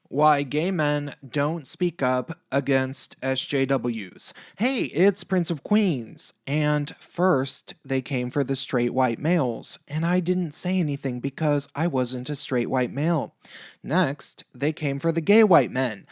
Why gay men don't speak up against SJWs. Hey, it's Prince of Queens. And first, they came for the straight white males, and I didn't say anything because I wasn't a straight white male. Next, they came for the gay white men,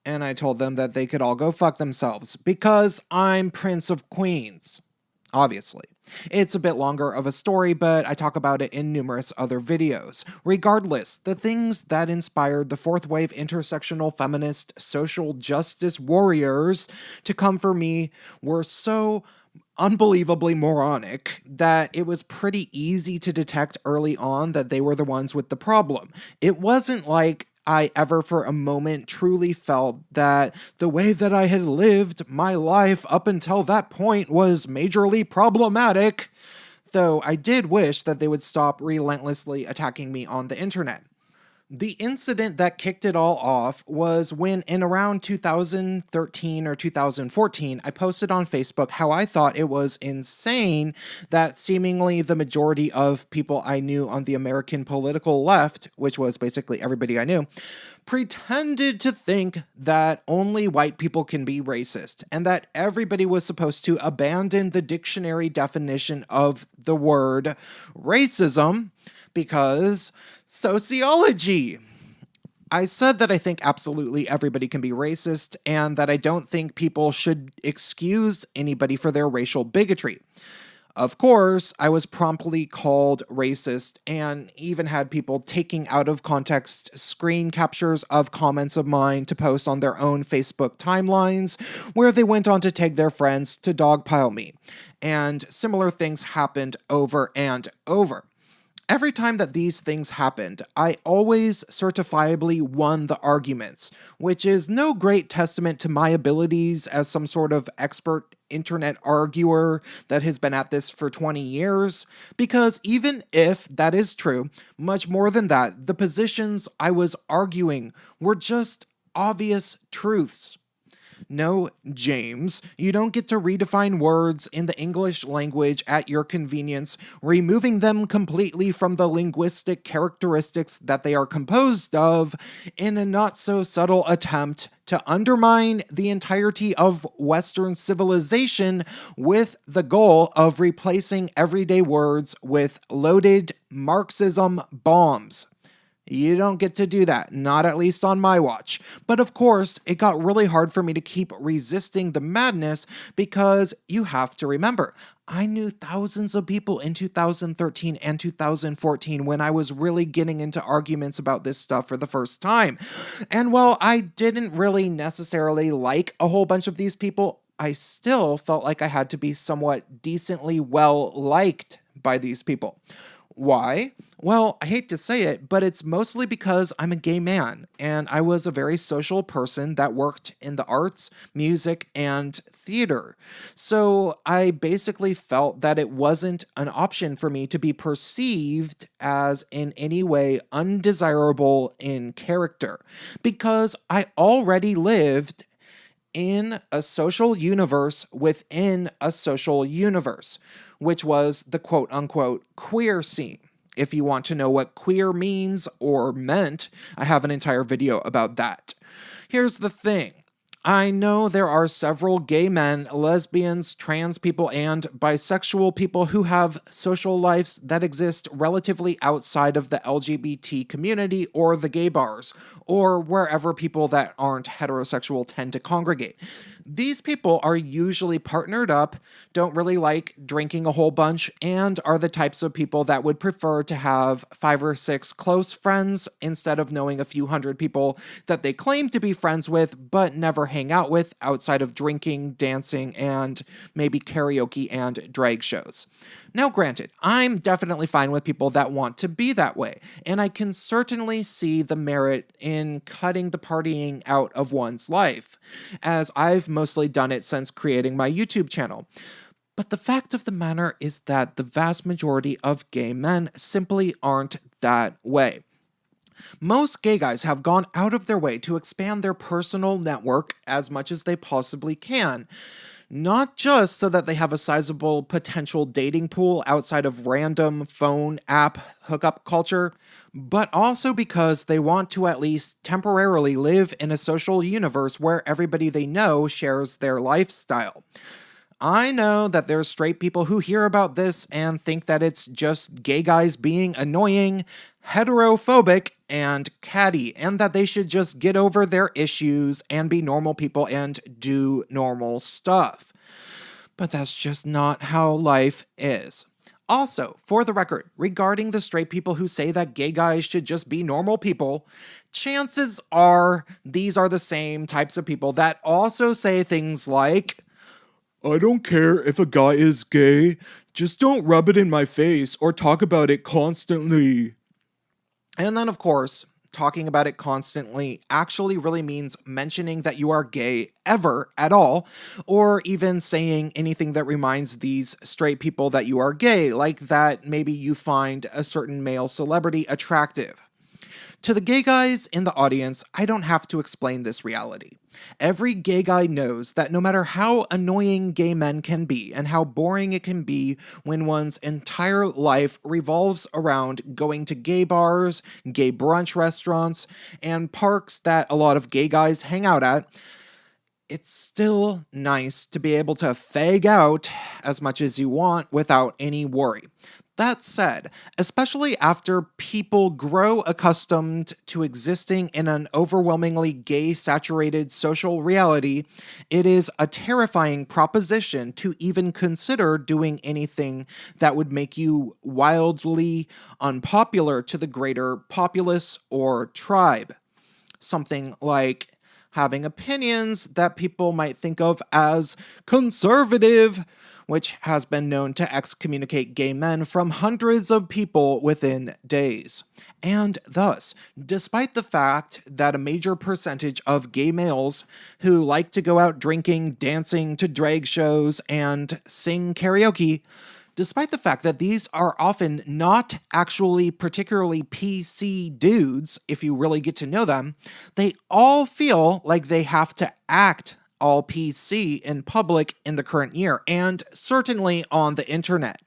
and I told them that they could all go fuck themselves because I'm Prince of Queens. Obviously. It's a bit longer of a story, but I talk about it in numerous other videos. Regardless, the things that inspired the fourth wave intersectional feminist social justice warriors to come for me were so unbelievably moronic that it was pretty easy to detect early on that they were the ones with the problem. It wasn't like I ever for a moment truly felt that the way that I had lived my life up until that point was majorly problematic, though I did wish that they would stop relentlessly attacking me on the internet. The incident that kicked it all off was when, in around 2013 or 2014, I posted on Facebook how I thought it was insane that seemingly the majority of people I knew on the American political left, which was basically everybody I knew, pretended to think that only white people can be racist and that everybody was supposed to abandon the dictionary definition of the word racism because sociology. I said that I think absolutely everybody can be racist and that I don't think people should excuse anybody for their racial bigotry. Of course, I was promptly called racist and even had people taking out of context screen captures of comments of mine to post on their own Facebook timelines, where they went on to tag their friends to dogpile me. And similar things happened over and over. Every time that these things happened, I always certifiably won the arguments, which is no great testament to my abilities as some sort of expert internet arguer that has been at this for 20 years, because even if that is true, much more than that, the positions I was arguing were just obvious truths. No, James, you don't get to redefine words in the English language at your convenience, removing them completely from the linguistic characteristics that they are composed of in a not so subtle attempt to undermine the entirety of Western civilization with the goal of replacing everyday words with loaded Marxism bombs. You don't get to do that, not at least on my watch. But of course, it got really hard for me to keep resisting the madness because you have to remember, I knew thousands of people in 2013 and 2014 when I was really getting into arguments about this stuff for the first time. And while I didn't really necessarily like a whole bunch of these people, I still felt like I had to be somewhat decently well liked by these people. Why? Well, I hate to say it, but it's mostly because I'm a gay man, and I was a very social person that worked in the arts, music, and theater. So I basically felt that it wasn't an option for me to be perceived as in any way undesirable in character, because I already lived in a social universe within a social universe, which was the quote unquote queer scene. If you want to know what queer means or meant, I have an entire video about that. Here's the thing. I know there are several gay men, lesbians, trans people, and bisexual people who have social lives that exist relatively outside of the LGBT community or the gay bars, or wherever people that aren't heterosexual tend to congregate. These people are usually partnered up, don't really like drinking a whole bunch, and are the types of people that would prefer to have 5 or 6 close friends instead of knowing a few hundred people that they claim to be friends with but never hang out with outside of drinking, dancing, and maybe karaoke and drag shows. Now, granted, I'm definitely fine with people that want to be that way, and I can certainly see the merit in cutting the partying out of one's life, as I've mostly done it since creating my YouTube channel. But the fact of the matter is that the vast majority of gay men simply aren't that way. Most gay guys have gone out of their way to expand their personal network as much as they possibly can, Not just so that they have a sizable potential dating pool outside of random phone app hookup culture, but also because they want to at least temporarily live in a social universe where everybody they know shares their lifestyle. I know that there's straight people who hear about this and think that it's just gay guys being annoying, heterophobic, and catty, and that they should just get over their issues and be normal people and do normal stuff. But that's just not how life is. Also, for the record, regarding the straight people who say that gay guys should just be normal people, chances are these are the same types of people that also say things like, I don't care if a guy is gay, just don't rub it in my face or talk about it constantly. And then, of course, talking about it constantly actually really means mentioning that you are gay ever at all, or even saying anything that reminds these straight people that you are gay, like that maybe you find a certain male celebrity attractive. To the gay guys in the audience, I don't have to explain this reality. Every gay guy knows that no matter how annoying gay men can be and how boring it can be when one's entire life revolves around going to gay bars, gay brunch restaurants, and parks that a lot of gay guys hang out at, it's still nice to be able to fag out as much as you want without any worry. That said, especially after people grow accustomed to existing in an overwhelmingly gay saturated social reality, it is a terrifying proposition to even consider doing anything that would make you wildly unpopular to the greater populace or tribe. Something like having opinions that people might think of as conservative, which has been known to excommunicate gay men from hundreds of people within days. And thus, despite the fact that a major percentage of gay males who like to go out drinking, dancing to drag shows, and sing karaoke, despite the fact that these are often not actually particularly PC dudes, if you really get to know them, they all feel like they have to act all PC in public in the current year, and certainly on the internet.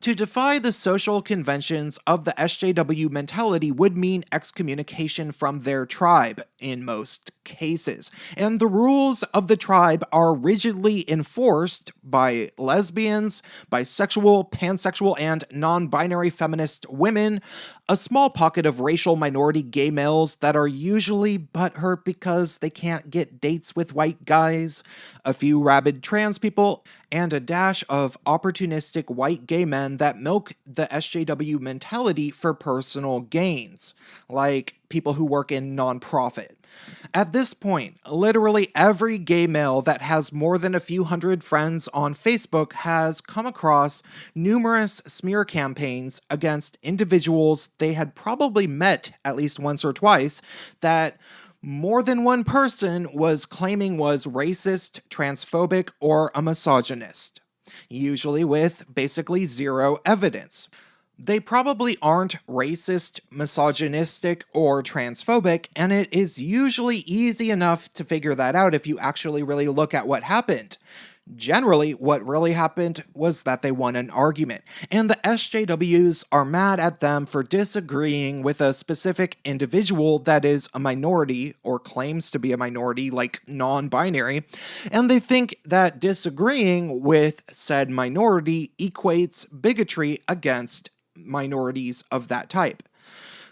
To defy the social conventions of the SJW mentality would mean excommunication from their tribe in most cases, and the rules of the tribe are rigidly enforced by lesbians, bisexual, pansexual, and non-binary feminist women, a small pocket of racial minority gay males that are usually butthurt because they can't get dates with white guys, a few rabid trans people, and a dash of opportunistic white gay men that milk the SJW mentality for personal gains, like people who work in nonprofit. At this point, literally every gay male that has more than a few hundred friends on Facebook has come across numerous smear campaigns against individuals they had probably met at least once or twice that more than one person was claiming was racist, transphobic, or a misogynist, usually with basically zero evidence. They probably aren't racist, misogynistic, or transphobic, and it is usually easy enough to figure that out if you actually really look at what happened. Generally, what really happened was that they won an argument, and the SJWs are mad at them for disagreeing with a specific individual that is a minority, or claims to be a minority, like non-binary, and they think that disagreeing with said minority equates bigotry against minorities of that type.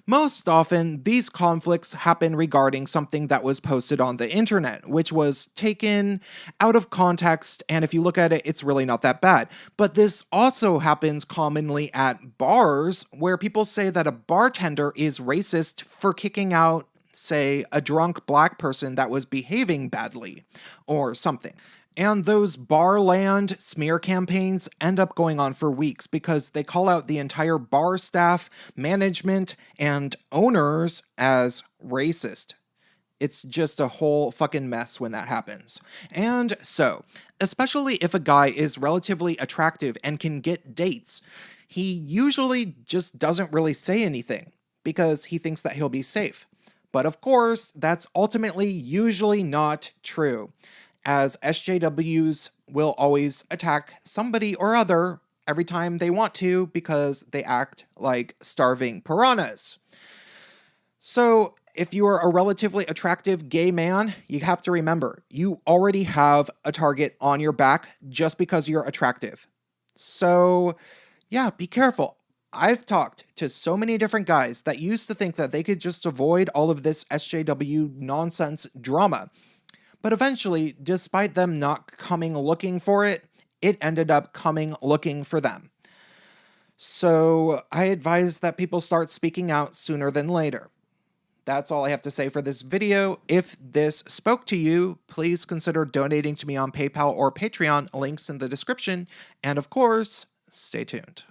Most often, these conflicts happen regarding something that was posted on the internet, which was taken out of context, and if you look at it, it's really not that bad. But this also happens commonly at bars, where people say that a bartender is racist for kicking out, say, a drunk black person that was behaving badly, or something. And those Barland smear campaigns end up going on for weeks because they call out the entire bar staff, management, and owners as racist. It's just a whole fucking mess when that happens. And so, especially if a guy is relatively attractive and can get dates, he usually just doesn't really say anything because he thinks that he'll be safe. But of course, that's ultimately usually not true, as SJWs will always attack somebody or other every time they want to because they act like starving piranhas. So, if you are a relatively attractive gay man, you have to remember you already have a target on your back just because you're attractive. So, yeah, be careful. I've talked to so many different guys that used to think that they could just avoid all of this SJW nonsense drama. But eventually, despite them not coming looking for it, it ended up coming looking for them. So I advise that people start speaking out sooner than later. That's all I have to say for this video. If this spoke to you, please consider donating to me on PayPal or Patreon, links in the description. And of course, stay tuned.